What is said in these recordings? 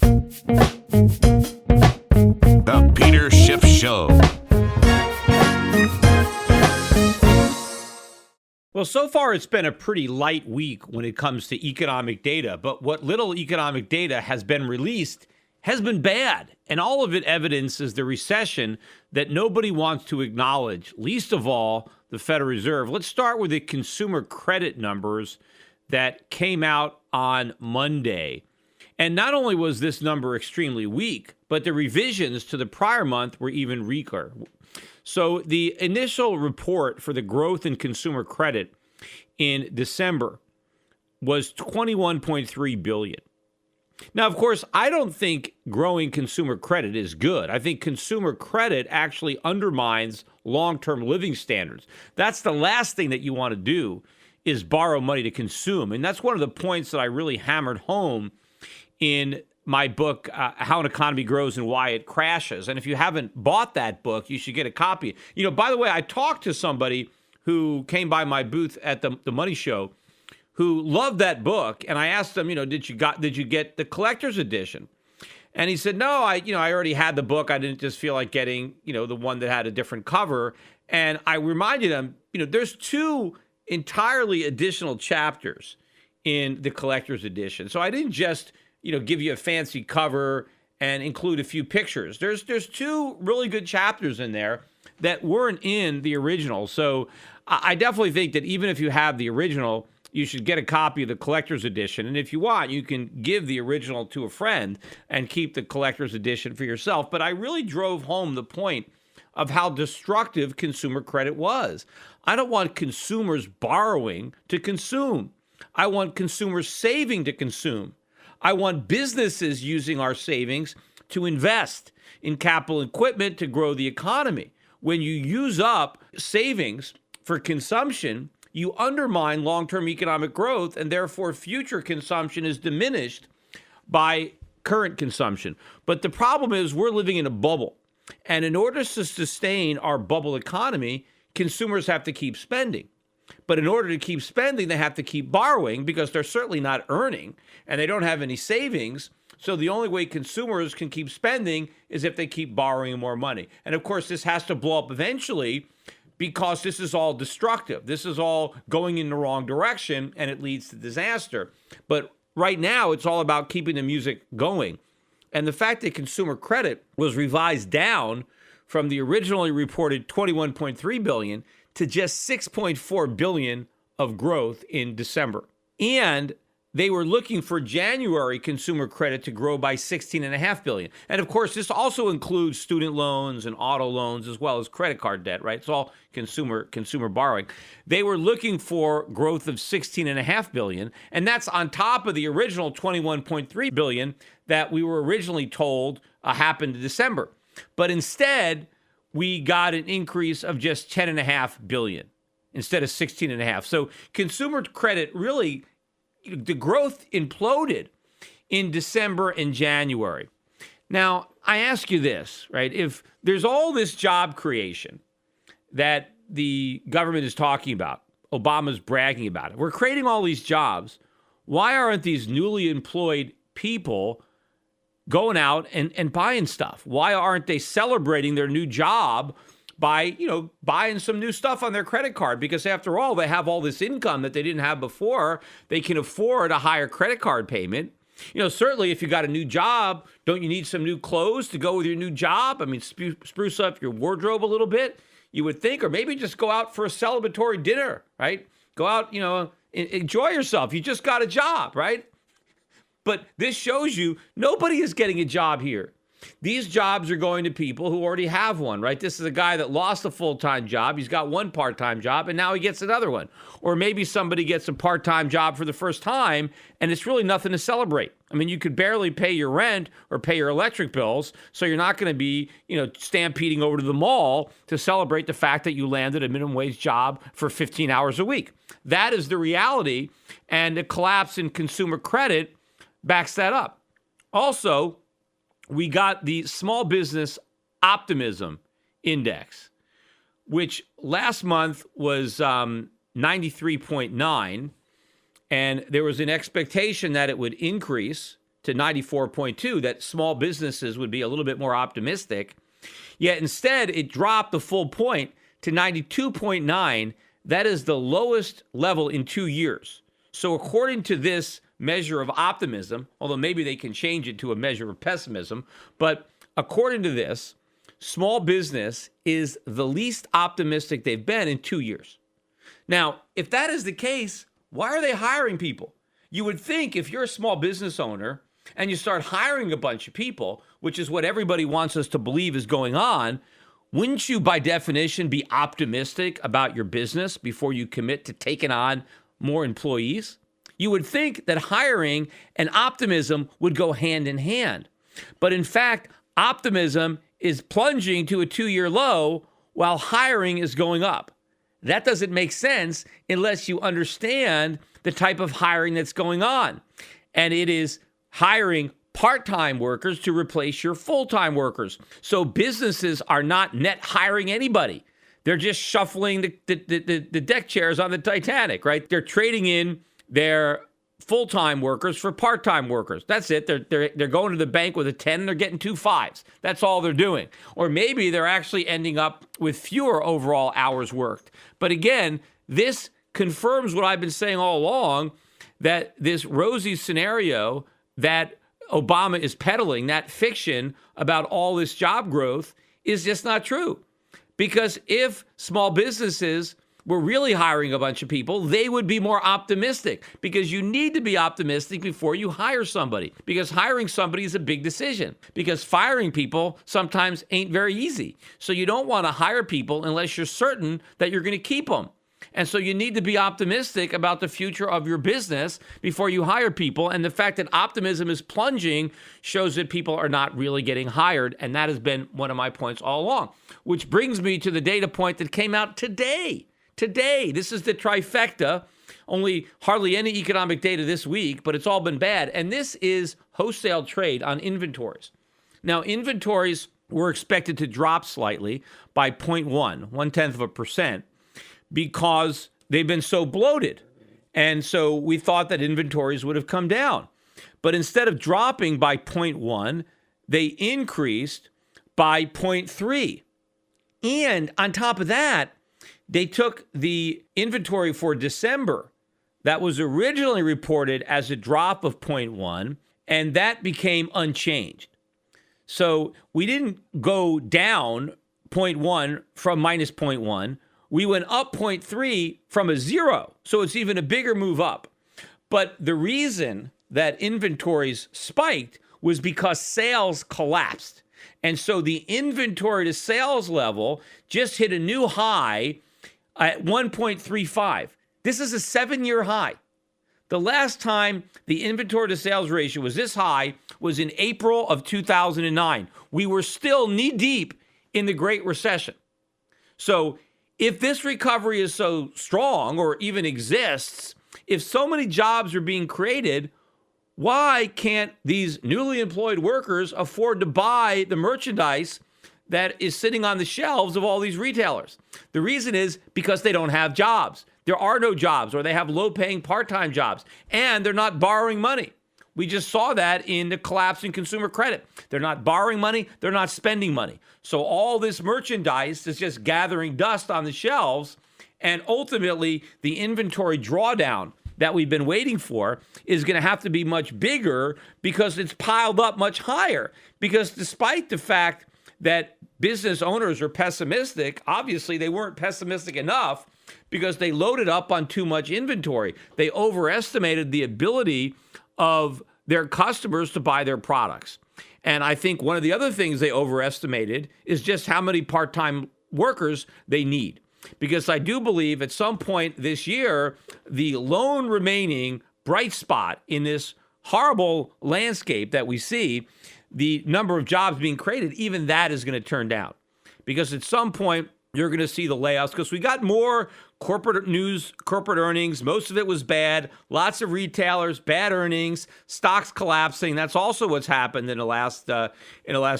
The Peter Schiff Show. Well, so far it's been a pretty light week when it comes to economic data, but what little economic data has been released has been bad. And all of it evidences the recession that nobody wants to acknowledge, least of all the Federal Reserve. Let's start with the consumer credit numbers that came out on Monday. And not only was this number extremely weak, but the revisions to the prior month were even weaker. So the initial report for the growth in consumer credit in December was $21.3 billion. Now, of course, I don't think growing consumer credit is good. I think consumer credit actually undermines long-term living standards. That's the last thing that you want to do is borrow money to consume. And that's one of the points that I really hammered home in my book, How an Economy Grows and Why It Crashes. And if you haven't bought that book, you should get a copy. You know, by the way, I talked to somebody who came by my booth at the Money Show who loved that book. And I asked him, did you get the collector's edition? And he said, no, I already had the book. I didn't just feel like getting, the one that had a different cover. And I reminded him, there's two entirely additional chapters in the collector's edition. So I didn't just give you a fancy cover and include a few pictures. There's two really good chapters in there that weren't in the original. So I definitely think that even if you have the original, you should get a copy of the collector's edition. And if you want, you can give the original to a friend and keep the collector's edition for yourself. But I really drove home the point of how destructive consumer credit was. I don't want consumers borrowing to consume. I want consumers saving to consume. I want businesses using our savings to invest in capital equipment to grow the economy. When you use up savings for consumption, you undermine long-term economic growth, and therefore future consumption is diminished by current consumption. But the problem is we're living in a bubble. And in order to sustain our bubble economy, consumers have to keep spending. But in order to keep spending, they have to keep borrowing because they're certainly not earning and they don't have any savings. So the only way consumers can keep spending is if they keep borrowing more money. And of course, this has to blow up eventually because this is all destructive. This is all going in the wrong direction and it leads to disaster. But right now, it's all about keeping the music going. And the fact that consumer credit was revised down from the originally reported $21.3 billion to just $6.4 billion of growth in December. And they were looking for January consumer credit to grow by $16.5 billion. And of course, this also includes student loans and auto loans as well as credit card debt, right? It's all consumer borrowing. They were looking for growth of $16.5 billion, and that's on top of the original $21.3 billion that we were originally told happened in December. But instead, we got an increase of just $10.5 billion instead of $16.5. So consumer credit really, the growth imploded in December and January. Now, I ask you this, right? If there's all this job creation that the government is talking about, Obama's bragging about it, we're creating all these jobs, why aren't these newly employed people going out and buying stuff? Why aren't they celebrating their new job by, buying some new stuff on their credit card? Because after all, they have all this income that they didn't have before. They can afford a higher credit card payment. Certainly if you got a new job, don't you need some new clothes to go with your new job? I mean, spruce up your wardrobe a little bit, you would think, or maybe just go out for a celebratory dinner, right? Go out, enjoy yourself. You just got a job, right? But this shows you nobody is getting a job here. These jobs are going to people who already have one, right? This is a guy that lost a full-time job. He's got one part-time job, and now he gets another one. Or maybe somebody gets a part-time job for the first time, and it's really nothing to celebrate. I mean, you could barely pay your rent or pay your electric bills, so you're not going to be, stampeding over to the mall to celebrate the fact that you landed a minimum wage job for 15 hours a week. That is the reality, and the collapse in consumer credit backs that up. Also, we got the small business Optimism index, which last month was 93.9, and there was an expectation that it would increase to 94.2, that small businesses would be a little bit more optimistic. Yet instead, it dropped the full point to 92.9. That is the lowest level in 2 years. So according to this measure of optimism, although maybe they can change it to a measure of pessimism, but according to this, small business is the least optimistic they've been in 2 years. Now, if that is the case, why are they hiring people? You would think if you're a small business owner and you start hiring a bunch of people, which is what everybody wants us to believe is going on, wouldn't you, by definition, be optimistic about your business before you commit to taking on more employees? You would think that hiring and optimism would go hand in hand. But in fact, optimism is plunging to a 2-year low while hiring is going up. That doesn't make sense unless you understand the type of hiring that's going on. And it is hiring part-time workers to replace your full-time workers. So businesses are not net hiring anybody. They're just shuffling the deck chairs on the Titanic, right? They're trading in their full-time workers for part-time workers. That's it. They're going to the bank with a 10 and they're getting 2 5s. That's all they're doing. Or maybe they're actually ending up with fewer overall hours worked. But again, this confirms what I've been saying all along, that this rosy scenario that Obama is peddling, that fiction about all this job growth, is just not true. Because if small businesses were really hiring a bunch of people, they would be more optimistic, because you need to be optimistic before you hire somebody, because hiring somebody is a big decision, because firing people sometimes ain't very easy. So you don't want to hire people unless you're certain that you're going to keep them. And so you need to be optimistic about the future of your business before you hire people. And the fact that optimism is plunging shows that people are not really getting hired. And that has been one of my points all along, which brings me to the data point that came out today. This is the trifecta. Hardly any economic data this week, but it's all been bad. And this is wholesale trade on inventories. Now, inventories were expected to drop slightly by 0.1, 0.1%, because they've been so bloated. And so we thought that inventories would have come down. But instead of dropping by 0.1, they increased by 0.3. And on top of that, they took the inventory for December that was originally reported as a drop of 0.1, and that became unchanged. So we didn't go down 0.1 from minus 0.1. We went up 0.3 from a 0. So it's even a bigger move up. But the reason that inventories spiked was because sales collapsed. And so the inventory to sales level just hit a new high at 1.35. This is a 7-year high. The last time the inventory to sales ratio was this high was in April of 2009. We were still knee deep in the Great Recession. So if this recovery is so strong, or even exists, if so many jobs are being created, why can't these newly employed workers afford to buy the merchandise that is sitting on the shelves of all these retailers? The reason is because they don't have jobs. There are no jobs, or they have low-paying part-time jobs, and they're not borrowing money. We just saw that in the collapse in consumer credit. They're not borrowing money. They're not spending money. So all this merchandise is just gathering dust on the shelves, and ultimately the inventory drawdown that we've been waiting for is going to have to be much bigger, because it's piled up much higher. Because despite the fact that business owners are pessimistic, obviously they weren't pessimistic enough, because they loaded up on too much inventory. They overestimated the ability of their customers to buy their products. And I think one of the other things they overestimated is just how many part-time workers they need. Because I do believe at some point this year, the lone remaining bright spot in this horrible landscape that we see, the number of jobs being created, even that is going to turn down. Because at some point, you're going to see the layoffs, because we got more corporate news, corporate earnings. Most of it was bad. Lots of retailers, bad earnings, stocks collapsing. That's also what's happened in the last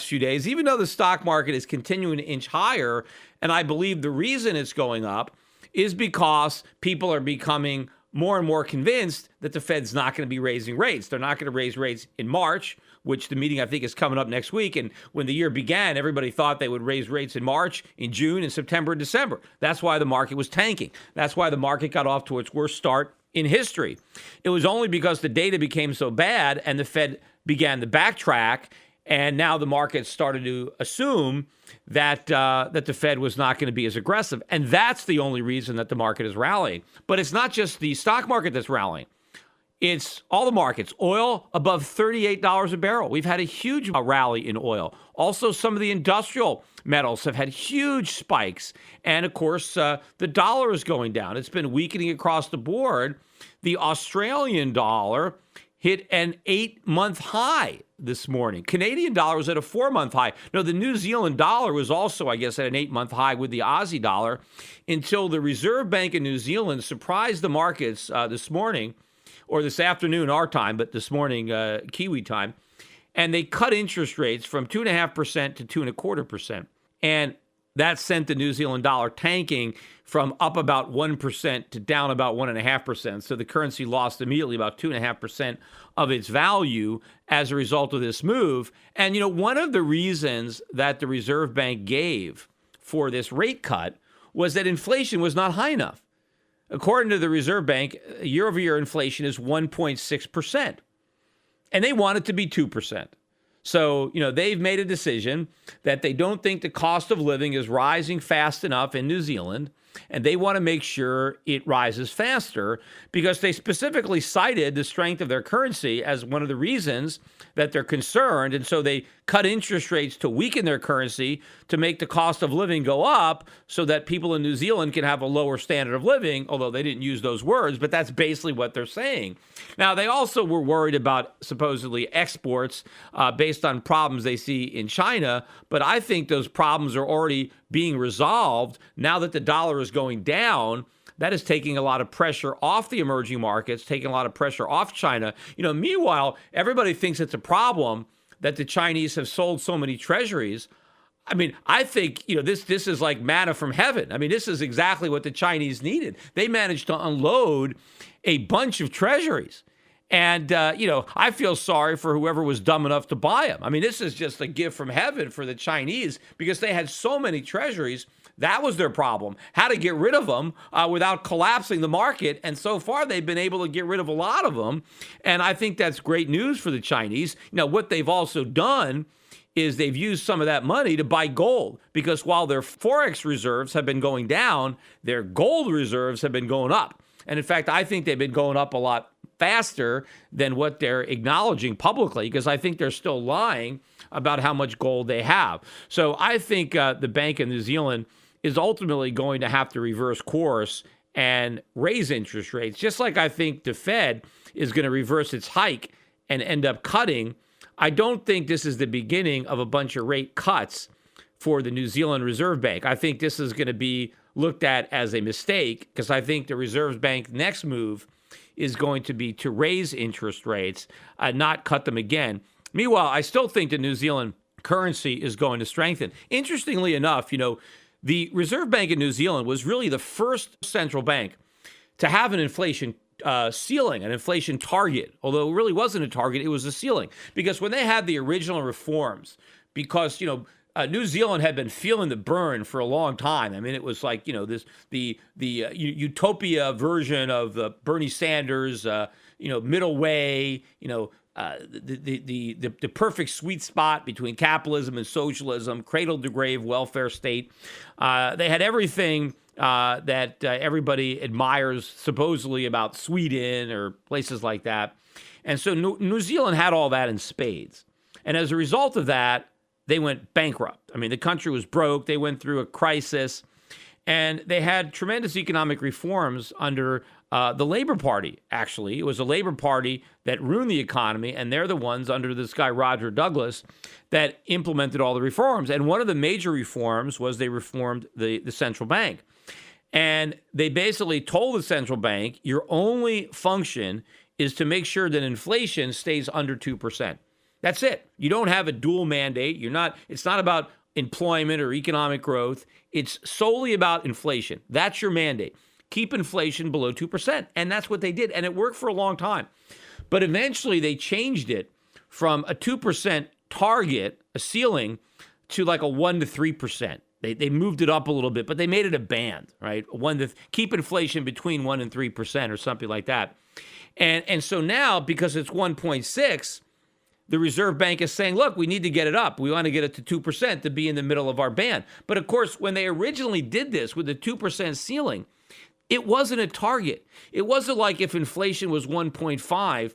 few days, even though the stock market is continuing to inch higher. And I believe the reason it's going up is because people are becoming more and more convinced that the Fed's not going to be raising rates. They're not going to raise rates in March, which the meeting I think is coming up next week. And when the year began, everybody thought they would raise rates in March, in June, in September, and December. That's why the market was tanking. That's why the market got off to its worst start in history. It was only because the data became so bad and the Fed began to backtrack, and now the market started to assume that that the Fed was not going to be as aggressive. And that's the only reason that the market is rallying. But it's not just the stock market that's rallying. It's all the markets. Oil above $38 a barrel. We've had a huge rally in oil. Also, some of the industrial metals have had huge spikes. And of course, the dollar is going down. It's been weakening across the board. The Australian dollar hit an 8-month high this morning. Canadian dollar was at a 4-month high. No, the New Zealand dollar was also, I guess, at an 8-month high with the Aussie dollar until the Reserve Bank of New Zealand surprised the markets this morning, or this afternoon our time, but this morning Kiwi time, and they cut interest rates from 2.5% to 2.25%. And that sent the New Zealand dollar tanking from up about 1% to down about 1.5%. So the currency lost immediately about 2.5% of its value as a result of this move. And, you know, one of the reasons that the Reserve Bank gave for this rate cut was that inflation was not high enough. According to the Reserve Bank, year-over-year inflation is 1.6%. And they want it to be 2%. So, you know, they've made a decision that they don't think the cost of living is rising fast enough in New Zealand, and they want to make sure it rises faster because they specifically cited the strength of their currency as one of the reasons that they're concerned. And so they cut interest rates to weaken their currency to make the cost of living go up so that people in New Zealand can have a lower standard of living, although they didn't use those words, but that's basically what they're saying. Now, they also were worried about supposedly exports based on problems they see in China, but I think those problems are already being resolved now that the dollar is going down. That is taking a lot of pressure off the emerging markets, taking a lot of pressure off China. You know, meanwhile, everybody thinks it's a problem that the Chinese have sold so many treasuries. I mean, I think, you know, this is like manna from heaven. I mean, this is exactly what the Chinese needed. They managed to unload a bunch of treasuries. And, you know, I feel sorry for whoever was dumb enough to buy them. I mean, this is just a gift from heaven for the Chinese because they had so many treasuries. That was their problem, how to get rid of them without collapsing the market. And so far, they've been able to get rid of a lot of them. And I think that's great news for the Chinese. Now, what they've also done is they've used some of that money to buy gold because while their Forex reserves have been going down, their gold reserves have been going up. And in fact, I think they've been going up a lot faster than what they're acknowledging publicly because I think they're still lying about how much gold they have. So I think the Bank of New Zealand is ultimately going to have to reverse course and raise interest rates, just like I think the Fed is going to reverse its hike and end up cutting. I don't think this is the beginning of a bunch of rate cuts for the New Zealand Reserve Bank. I think this is going to be looked at as a mistake because I think the Reserve Bank next move is going to be to raise interest rates, not cut them again. Meanwhile, I still think the New Zealand currency is going to strengthen. Interestingly enough, you know, the Reserve Bank of New Zealand was really the first central bank to have an inflation ceiling, an inflation target, although it really wasn't a target, it was a ceiling. Because when they had the original reforms, because, you know, New Zealand had been feeling the burn for a long time. I mean, it was like, you know, the utopia version of Bernie Sanders, you know, middle way, you know, the perfect sweet spot between capitalism and socialism, cradle to grave welfare state. They had everything that everybody admires supposedly about Sweden or places like that. And so New Zealand had all that in spades. And as a result of that, they went bankrupt. I mean, the country was broke. They went through a crisis. And they had tremendous economic reforms under the Labor Party, actually. It was the Labor Party that ruined the economy, and they're the ones under this guy, Roger Douglas, that implemented all the reforms. And one of the major reforms was they reformed the central bank. And they basically told the central bank, your only function is to make sure that inflation stays under 2%. That's it. You don't have a dual mandate. It's not about employment or economic growth. It's solely about inflation. That's your mandate. keep inflation below 2%. And that's what they did. And it worked for a long time. But eventually they changed it from a 2% target, a ceiling, to like a 1 to 3%. They moved it up a little bit, but they made it a band, right? Keep inflation between 1 and 3% or something like that. And so now, because it's 1.6, the Reserve Bank is saying, look, we need to get it up. We want to get it to 2% to be in the middle of our band. But of course, when they originally did this with the 2% ceiling, it wasn't a target. It wasn't like if inflation was 1.5,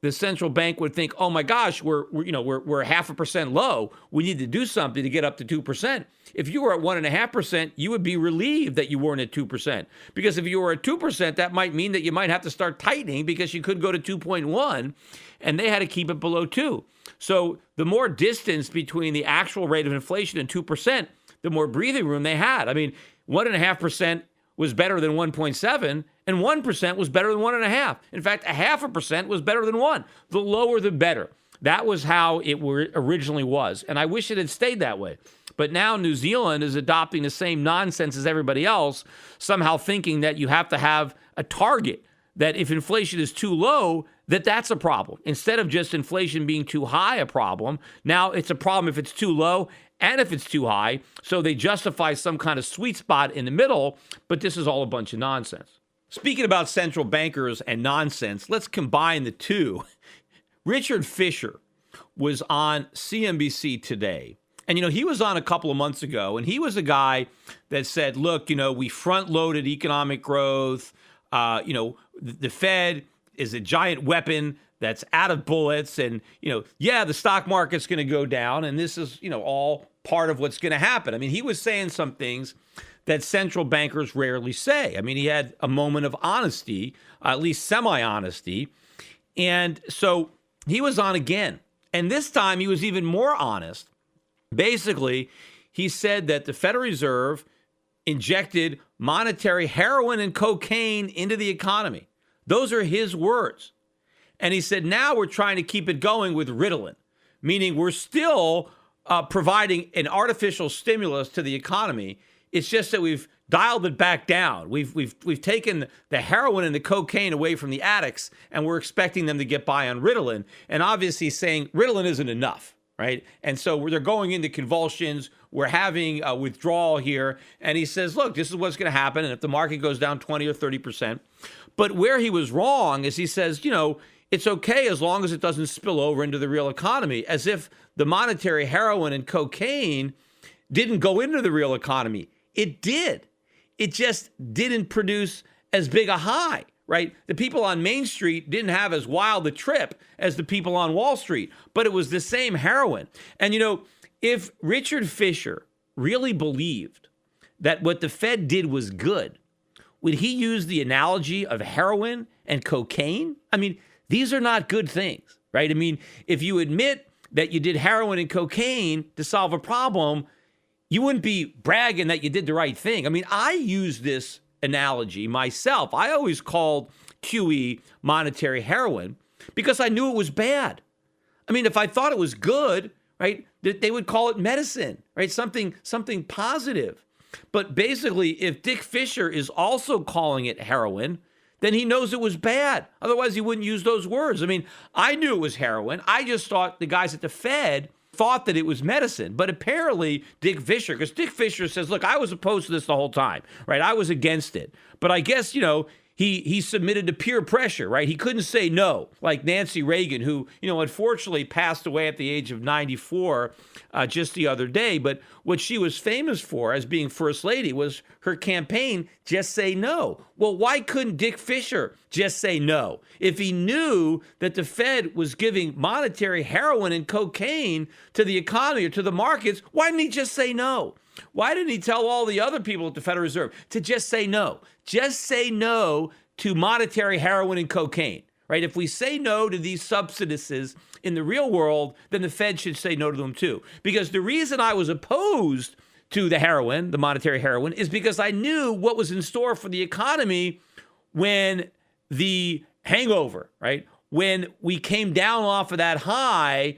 the central bank would think, oh my gosh, we're 0.5% low. We need to do something to get up to 2%. If you were at 1.5%, you would be relieved that you weren't at 2%. Because if you were at 2%, that might mean that you might have to start tightening because you could go to 2.1, and they had to keep it below 2. So the more distance between the actual rate of inflation and 2%, the more breathing room they had. I mean, 1.5% was better than 1.7, and 1% was better than 1.5. In fact, 0.5% was better than 1. The lower, the better. That was how it originally was, and I wish it had stayed that way. But now New Zealand is adopting the same nonsense as everybody else, somehow thinking that you have to have a target, that if inflation is too low, that's a problem. Instead of just inflation being too high a problem, now it's a problem if it's too low and if it's too high. So they justify some kind of sweet spot in the middle, but this is all a bunch of nonsense. Speaking about central bankers and nonsense, let's combine the two. Richard Fisher was on CNBC today. And, he was on a couple of months ago, and he was a guy that said, look, we front-loaded economic growth. The Fed is a giant weapon that's out of bullets. And, the stock market's going to go down. And this is, all part of what's going to happen. I mean, he was saying some things that central bankers rarely say. I mean, he had a moment of honesty, at least semi-honesty. And so he was on again. And this time he was even more honest. Basically, he said that the Federal Reserve injected monetary heroin and cocaine into the economy. Those are his words. And he said, now we're trying to keep it going with Ritalin, meaning we're still providing an artificial stimulus to the economy. It's just that we've dialed it back down. We've taken the heroin and the cocaine away from the addicts, and we're expecting them to get by on Ritalin. And obviously saying Ritalin isn't enough. Right. And so they're going into convulsions. We're having a withdrawal here. And he says, look, this is what's going to happen. And if the market goes down 20 or 30%. But where he was wrong is he says, it's OK as long as it doesn't spill over into the real economy, as if the monetary heroin and cocaine didn't go into the real economy. It did. It just didn't produce as big a high. Right? The people on Main Street didn't have as wild a trip as the people on Wall Street, but it was the same heroin. And, if Richard Fisher really believed that what the Fed did was good, would he use the analogy of heroin and cocaine? I mean, these are not good things, right? I mean, if you admit that you did heroin and cocaine to solve a problem, you wouldn't be bragging that you did the right thing. I mean, I use this analogy myself. I always called QE monetary heroin because I knew it was bad. I mean, if I thought it was good, right, they would call it medicine, right? Something positive. But basically, if Dick Fisher is also calling it heroin, then he knows it was bad. Otherwise, he wouldn't use those words. I mean, I knew it was heroin. I just thought the guys at the Fed thought that it was medicine. But apparently Dick Fisher, because Dick Fisher says, look, I was opposed to this the whole time, right? I was against it. But I guess, he submitted to peer pressure, right? He couldn't say no, like Nancy Reagan, who, unfortunately passed away at the age of 94 just the other day. But what she was famous for as being first lady was her campaign, just say no. Well, why couldn't Dick Fisher just say no? If he knew that the Fed was giving monetary heroin and cocaine to the economy or to the markets, why didn't he just say no? Why didn't he tell all the other people at the Federal Reserve to just say no? Just say no to monetary heroin and cocaine, right? If we say no to these substances in the real world, then the Fed should say no to them too. Because the reason I was opposed to the heroin, the monetary heroin, is because I knew what was in store for the economy when the hangover, right? When we came down off of that high,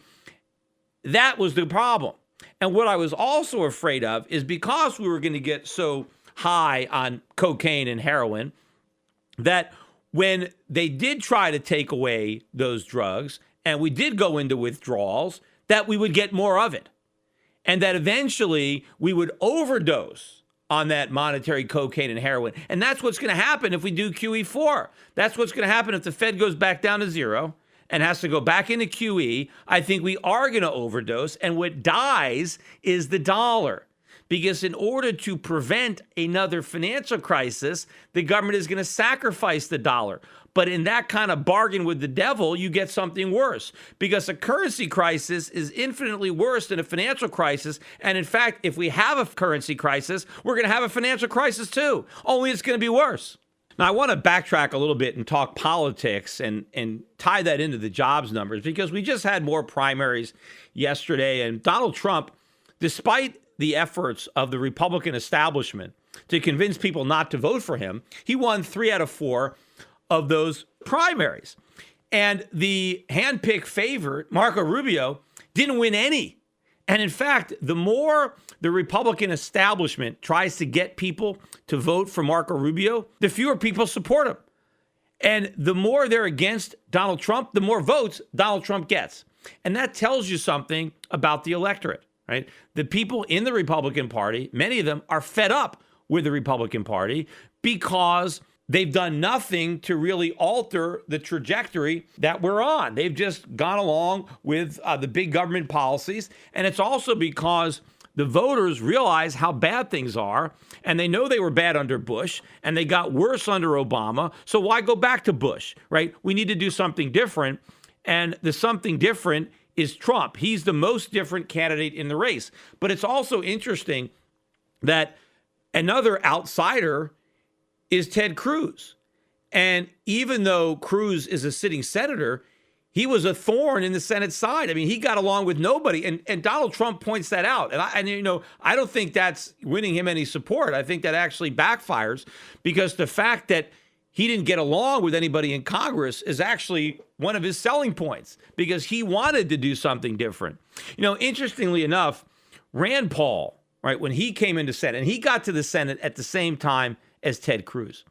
that was the problem. And what I was also afraid of is because we were going to get so high on cocaine and heroin, that when they did try to take away those drugs and we did go into withdrawals, that we would get more of it. And that eventually we would overdose on that monetary cocaine and heroin. And that's what's going to happen if we do QE4. That's what's going to happen if the Fed goes back down to zero and has to go back into QE. I think we are going to overdose. And what dies is the dollar. Because in order to prevent another financial crisis, the government is going to sacrifice the dollar. But in that kind of bargain with the devil, you get something worse. Because a currency crisis is infinitely worse than a financial crisis. And in fact, if we have a currency crisis, we're going to have a financial crisis too. Only it's going to be worse. Now, I want to backtrack a little bit and talk politics and tie that into the jobs numbers, because we just had more primaries yesterday. And Donald Trump, despite the efforts of the Republican establishment to convince people not to vote for him, he won 3 out of 4 of those primaries. And the handpicked favorite, Marco Rubio, didn't win any. And in fact, the more the Republican establishment tries to get people to vote for Marco Rubio, the fewer people support him. And the more they're against Donald Trump, the more votes Donald Trump gets. And that tells you something about the electorate. Right? The people in the Republican Party, many of them are fed up with the Republican Party because they've done nothing to really alter the trajectory that we're on. They've just gone along with the big government policies. And it's also because the voters realize how bad things are, and they know they were bad under Bush, and they got worse under Obama. So why go back to Bush, right? We need to do something different. And the something different is Trump. He's the most different candidate in the race. But it's also interesting that another outsider is Ted Cruz. And even though Cruz is a sitting senator, he was a thorn in the Senate side. I mean, he got along with nobody. And Donald Trump points that out. And I don't think that's winning him any support. I think that actually backfires, because the fact that he didn't get along with anybody in Congress is actually one of his selling points, because he wanted to do something different. Interestingly enough, Rand Paul, right, when he came into Senate, and he got to the Senate at the same time as Ted Cruz.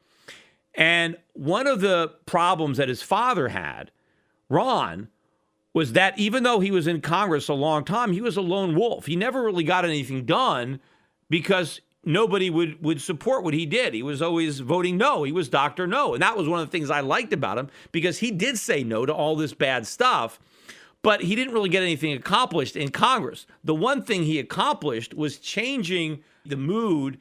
And one of the problems that his father had, Ron, was that even though he was in Congress a long time, he was a lone wolf. He never really got anything done because nobody would support what he did. He was always voting no. He was Dr. No. And that was one of the things I liked about him, because he did say no to all this bad stuff, but he didn't really get anything accomplished in Congress. The one thing he accomplished was changing the mood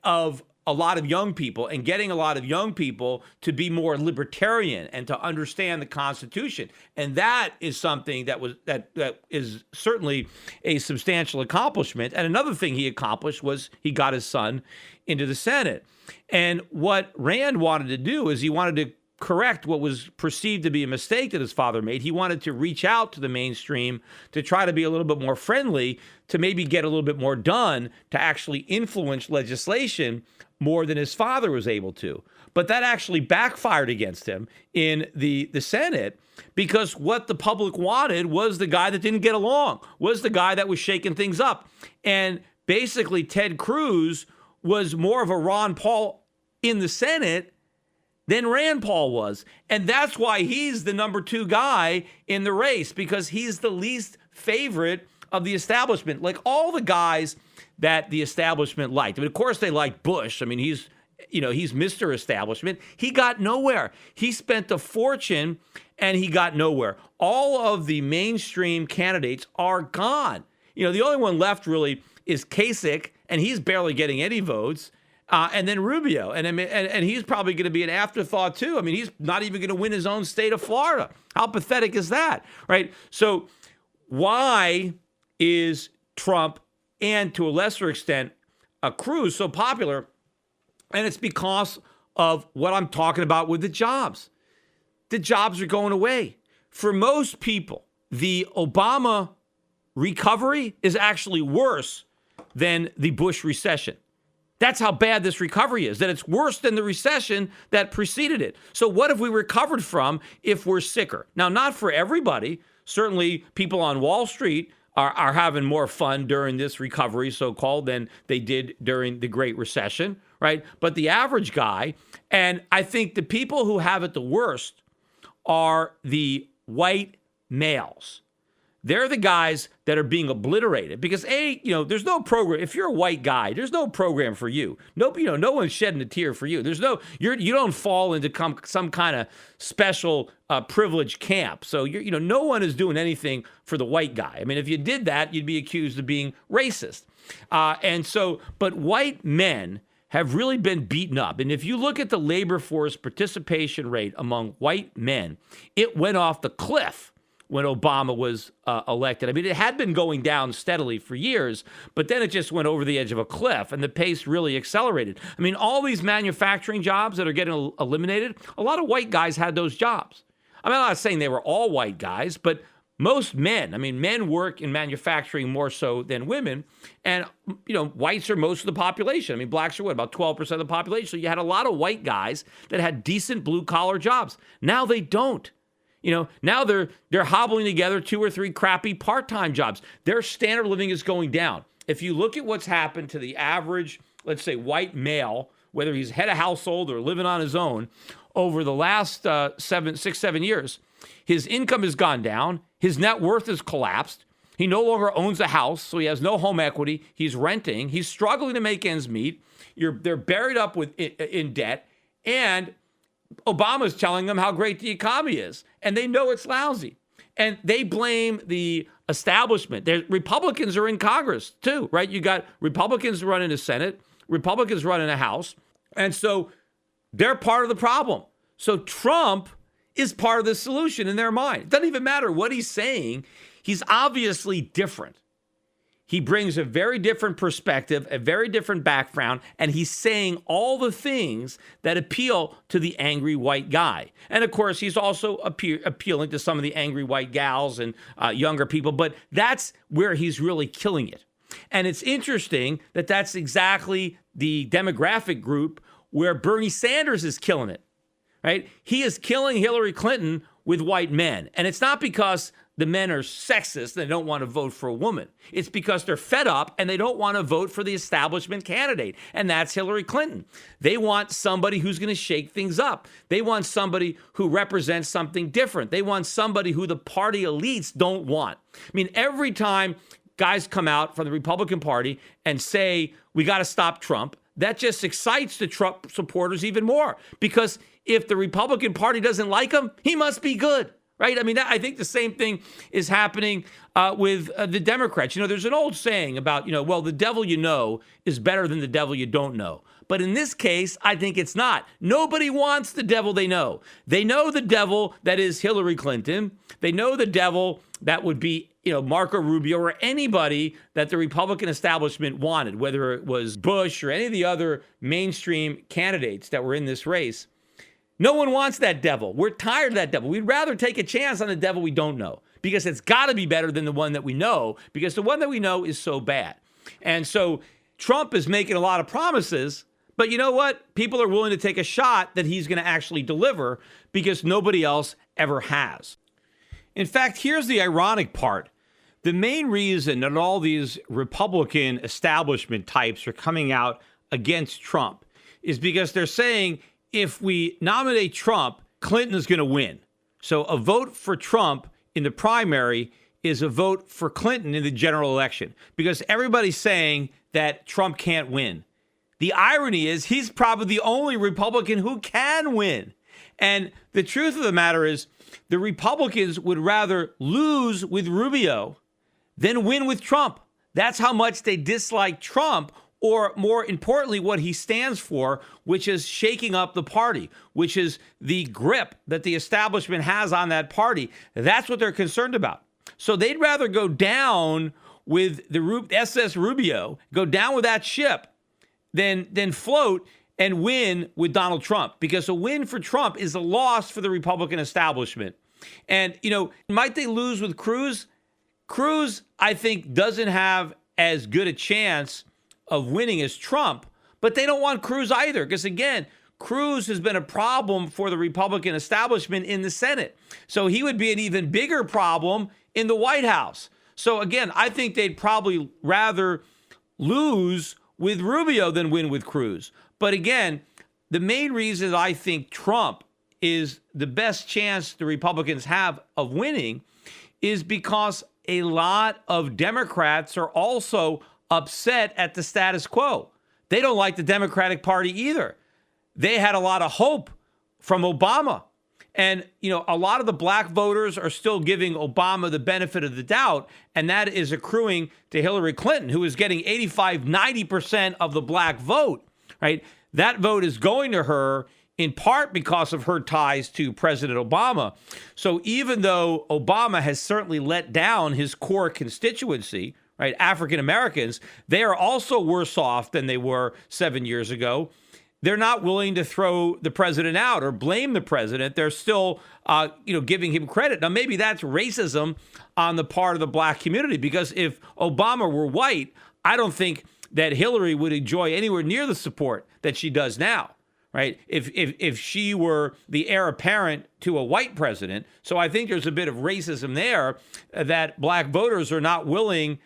of a lot of young people and getting a lot of young people to be more libertarian and to understand the Constitution. And that is something that is certainly a substantial accomplishment. And another thing he accomplished was he got his son into the Senate. And what Rand wanted to do is he wanted to correct what was perceived to be a mistake that his father made. He wanted to reach out to the mainstream to try to be a little bit more friendly, to maybe get a little bit more done, to actually influence legislation more than his father was able to. But that actually backfired against him in the Senate, because what the public wanted was the guy that didn't get along, was the guy that was shaking things up. And basically, Ted Cruz was more of a Ron Paul in the Senate than Rand Paul was. And that's why he's the number 2 guy in the race, because he's the least favorite of the establishment. Like all the guys that the establishment liked. I mean, of course, they liked Bush. I mean, he's Mr. Establishment. He got nowhere. He spent a fortune and he got nowhere. All of the mainstream candidates are gone. The only one left really is Kasich, and he's barely getting any votes. And then Rubio, and he's probably going to be an afterthought too. I mean, he's not even going to win his own state of Florida. How pathetic is that, right? So why is Trump, and to a lesser extent, Cruz, so popular? And it's because of what I'm talking about with the jobs. The jobs are going away. For most people, the Obama recovery is actually worse than the Bush recession. That's how bad this recovery is, that it's worse than the recession that preceded it. So what have we recovered from if we're sicker? Now, not for everybody. Certainly, people on Wall Street are having more fun during this recovery, so-called, than they did during the Great Recession, right? But the average guy, and I think the people who have it the worst are the white males. They're the guys that are being obliterated because there's no program. If you're a white guy, there's no program for you. No one's shedding a tear for you. You don't fall into some kind of special privileged camp. So no one is doing anything for the white guy. I mean, if you did that, you'd be accused of being racist. But white men have really been beaten up. And if you look at the labor force participation rate among white men, it went off the cliff when Obama was elected. I mean, it had been going down steadily for years, but then it just went over the edge of a cliff, and the pace really accelerated. I mean, all these manufacturing jobs that are getting eliminated, a lot of white guys had those jobs. I mean, I'm not saying they were all white guys, but most men, men work in manufacturing more so than women, and, whites are most of the population. I mean, blacks are about 12% of the population. So you had a lot of white guys that had decent blue-collar jobs. Now they don't. Now they're hobbling together 2 or 3 crappy part-time jobs. Their standard of living is going down. If you look at what's happened to the average, let's say, white male, whether he's head of household or living on his own, over the last 7 years, his income has gone down. His net worth has collapsed. He no longer owns a house, so he has no home equity. He's renting. He's struggling to make ends meet. They're buried up in debt, and Obama's telling them how great the economy is, and they know it's lousy. And they blame the establishment. Republicans are in Congress too, right? You got Republicans running the Senate, Republicans running the House, and so they're part of the problem. So Trump is part of the solution in their mind. It doesn't even matter what he's saying. He's obviously different. He brings a very different perspective, a very different background, and he's saying all the things that appeal to the angry white guy. And of course, he's also appealing to some of the angry white gals and younger people, but that's where he's really killing it. And it's interesting that that's exactly the demographic group where Bernie Sanders is killing it, right? He is killing Hillary Clinton with white men. And it's not because the men are sexist, they don't want to vote for a woman. It's because they're fed up and they don't want to vote for the establishment candidate, and that's Hillary Clinton. They want somebody who's going to shake things up. They want somebody who represents something different. They want somebody who the party elites don't want. I mean, every time guys come out from the Republican Party and say, we got to stop Trump, that just excites the Trump supporters even more, because if the Republican Party doesn't like him, he must be good. Right? I mean, I think the same thing is happening with the Democrats. There's an old saying about, the devil you know is better than the devil you don't know. But in this case, I think it's not. Nobody wants the devil they know. They know the devil that is Hillary Clinton. They know the devil that would be, Marco Rubio or anybody that the Republican establishment wanted, whether it was Bush or any of the other mainstream candidates that were in this race. No one wants that devil. We're tired of that devil. We'd rather take a chance on the devil we don't know, because it's got to be better than the one that we know, because the one that we know is so bad. And so Trump is making a lot of promises, but you know what? People are willing to take a shot that he's going to actually deliver, because nobody else ever has. In fact, here's the ironic part. The main reason that all these Republican establishment types are coming out against Trump is because they're saying, if we nominate Trump, Clinton is going to win. So a vote for Trump in the primary is a vote for Clinton in the general election, because everybody's saying that Trump can't win. The irony is he's probably the only Republican who can win. And the truth of the matter is the Republicans would rather lose with Rubio than win with Trump. That's how much they dislike Trump, or more importantly, what he stands for, which is shaking up the party, which is the grip that the establishment has on that party. That's what they're concerned about. So they'd rather go down with the SS Rubio, go down with that ship, than float and win with Donald Trump, because a win for Trump is a loss for the Republican establishment. And, might they lose with Cruz? Cruz, I think, doesn't have as good a chance of winning as Trump, but they don't want Cruz either, because again, Cruz has been a problem for the Republican establishment in the Senate. So he would be an even bigger problem in the White House. So again, I think they'd probably rather lose with Rubio than win with Cruz. But again, the main reason I think Trump is the best chance the Republicans have of winning is because a lot of Democrats are also upset at the status quo. They don't like the Democratic Party either. They had a lot of hope from Obama. And, a lot of the black voters are still giving Obama the benefit of the doubt, and that is accruing to Hillary Clinton, who is getting 85, 90% of the black vote, right? That vote is going to her in part because of her ties to President Obama. So even though Obama has certainly let down his core constituency, right, African Americans, they are also worse off than they were 7 years ago. They're not willing to throw the president out or blame the president. They're still, giving him credit. Now, maybe that's racism on the part of the black community, because if Obama were white, I don't think that Hillary would enjoy anywhere near the support that she does now, right? If she were the heir apparent to a white president. So I think there's a bit of racism there that black voters are not willing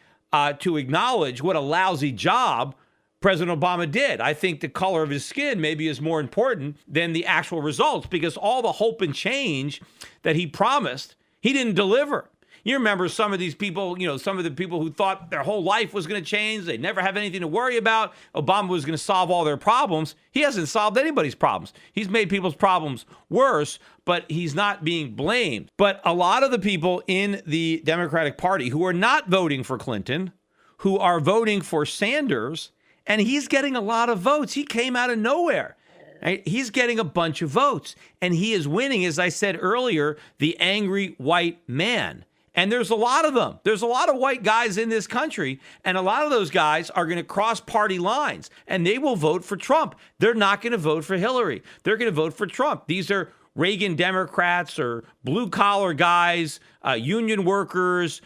to acknowledge what a lousy job President Obama did. I think the color of his skin maybe is more important than the actual results, because all the hope and change that he promised, he didn't deliver. You remember some of these people, some of the people who thought their whole life was going to change. They'd never have anything to worry about. Obama was going to solve all their problems. He hasn't solved anybody's problems. He's made people's problems worse, but he's not being blamed. But a lot of the people in the Democratic Party who are not voting for Clinton, who are voting for Sanders, and he's getting a lot of votes. He came out of nowhere. Right? He's getting a bunch of votes, and he is winning, as I said earlier, the angry white man. And there's a lot of them. There's a lot of white guys in this country, and a lot of those guys are going to cross party lines, and they will vote for Trump. They're not going to vote for Hillary. They're going to vote for Trump. These are Reagan Democrats or blue-collar guys, union workers.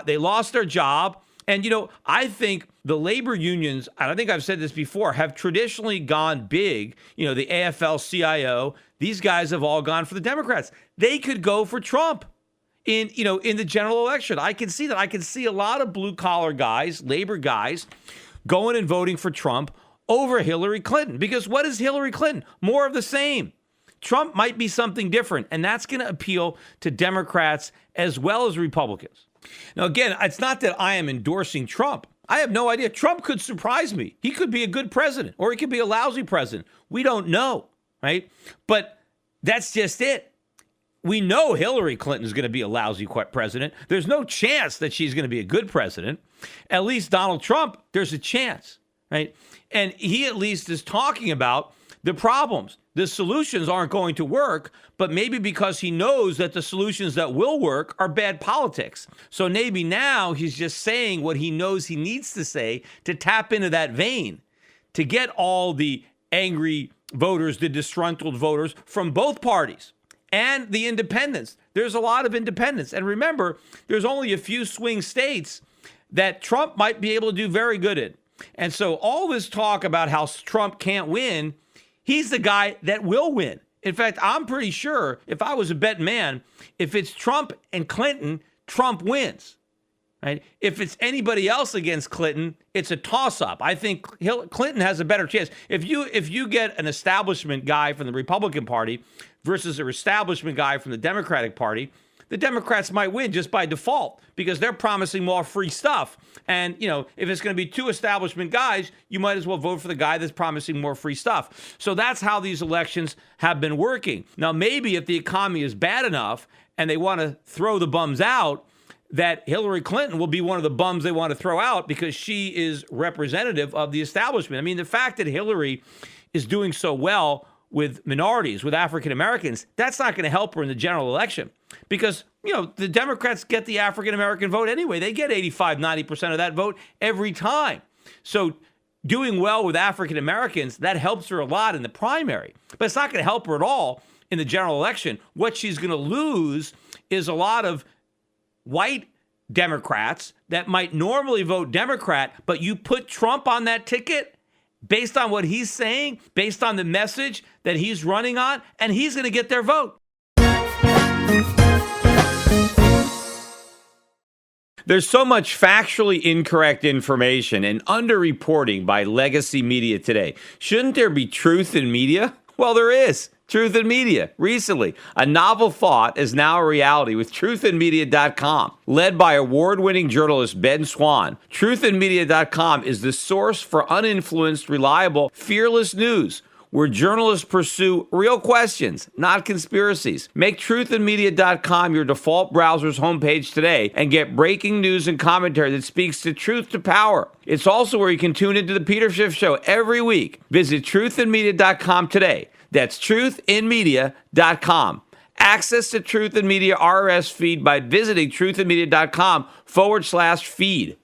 They lost their job. And, I think the labor unions, and I think I've said this before, have traditionally gone big. The AFL-CIO, these guys have all gone for the Democrats. They could go for Trump in the general election. I can see that. I can see a lot of blue-collar guys, labor guys, going and voting for Trump over Hillary Clinton. Because what is Hillary Clinton? More of the same. Trump might be something different, and that's going to appeal to Democrats as well as Republicans. Now, again, it's not that I am endorsing Trump. I have no idea. Trump could surprise me. He could be a good president, or he could be a lousy president. We don't know, right? But that's just it. We know Hillary Clinton is going to be a lousy president. There's no chance that she's going to be a good president. At least Donald Trump, there's a chance, right? And he at least is talking about the problems. The solutions aren't going to work, but maybe because he knows that the solutions that will work are bad politics. So maybe now he's just saying what he knows he needs to say to tap into that vein, to get all the angry voters, the disgruntled voters from both parties and the independents. There's a lot of independents. And remember, there's only a few swing states that Trump might be able to do very good in. And so all this talk about how Trump can't win, he's the guy that will win. In fact, I'm pretty sure if I was a bet man, if it's Trump and Clinton, Trump wins. Right? If it's anybody else against Clinton, it's a toss-up. I think Clinton has a better chance. If you get an establishment guy from the Republican Party versus an establishment guy from the Democratic Party, the Democrats might win just by default because they're promising more free stuff. And, if it's going to be two establishment guys, you might as well vote for the guy that's promising more free stuff. So that's how these elections have been working. Now, maybe if the economy is bad enough and they want to throw the bums out, that Hillary Clinton will be one of the bums they want to throw out because she is representative of the establishment. I mean, the fact that Hillary is doing so well with minorities, with African Americans, that's not going to help her in the general election because, the Democrats get the African American vote anyway. They get 85, 90% of that vote every time. So doing well with African Americans, that helps her a lot in the primary, but it's not going to help her at all in the general election. What she's going to lose is a lot of white Democrats that might normally vote Democrat, but you put Trump on that ticket based on what he's saying, based on the message that he's running on, and he's going to get their vote. There's so much factually incorrect information and underreporting by legacy media today. Shouldn't there be truth in media? Well, there is. Truth in Media. Recently, a novel thought is now a reality with truthinmedia.com. Led by award-winning journalist Ben Swan, truthinmedia.com is the source for uninfluenced, reliable, fearless news, where journalists pursue real questions, not conspiracies. Make truthinmedia.com your default browser's homepage today and get breaking news and commentary that speaks the truth to power. It's also where you can tune into the Peter Schiff Show every week. Visit truthinmedia.com today. That's truthinmedia.com. Access to Truth in Media RSS feed by visiting truthinmedia.com/feed.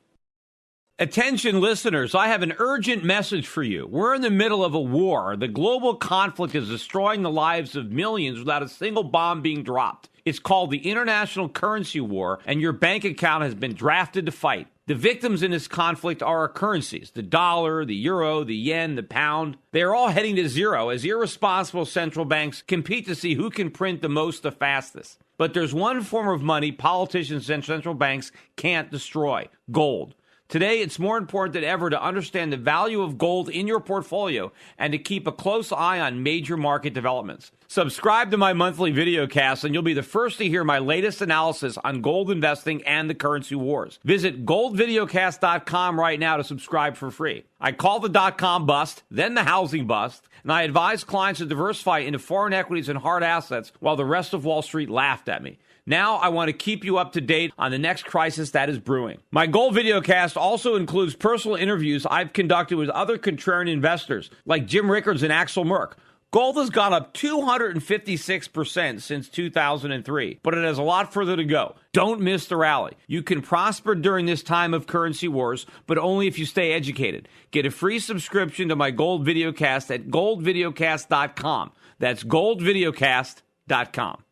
Attention listeners, I have an urgent message for you. We're in the middle of a war. The global conflict is destroying the lives of millions without a single bomb being dropped. It's called the International Currency War, and your bank account has been drafted to fight. The victims in this conflict are our currencies, the dollar, the euro, the yen, the pound. They are all heading to zero as irresponsible central banks compete to see who can print the most the fastest. But there's one form of money politicians and central banks can't destroy: gold. Today, it's more important than ever to understand the value of gold in your portfolio and to keep a close eye on major market developments. Subscribe to my monthly videocast and you'll be the first to hear my latest analysis on gold investing and the currency wars. Visit goldvideocast.com right now to subscribe for free. I call the dot-com bust, then the housing bust, and I advise clients to diversify into foreign equities and hard assets while the rest of Wall Street laughed at me. Now I want to keep you up to date on the next crisis that is brewing. My Gold Videocast also includes personal interviews I've conducted with other contrarian investors like Jim Rickards and Axel Merck. Gold has gone up 256% since 2003, but it has a lot further to go. Don't miss the rally. You can prosper during this time of currency wars, but only if you stay educated. Get a free subscription to my Gold Videocast at goldvideocast.com. That's goldvideocast.com.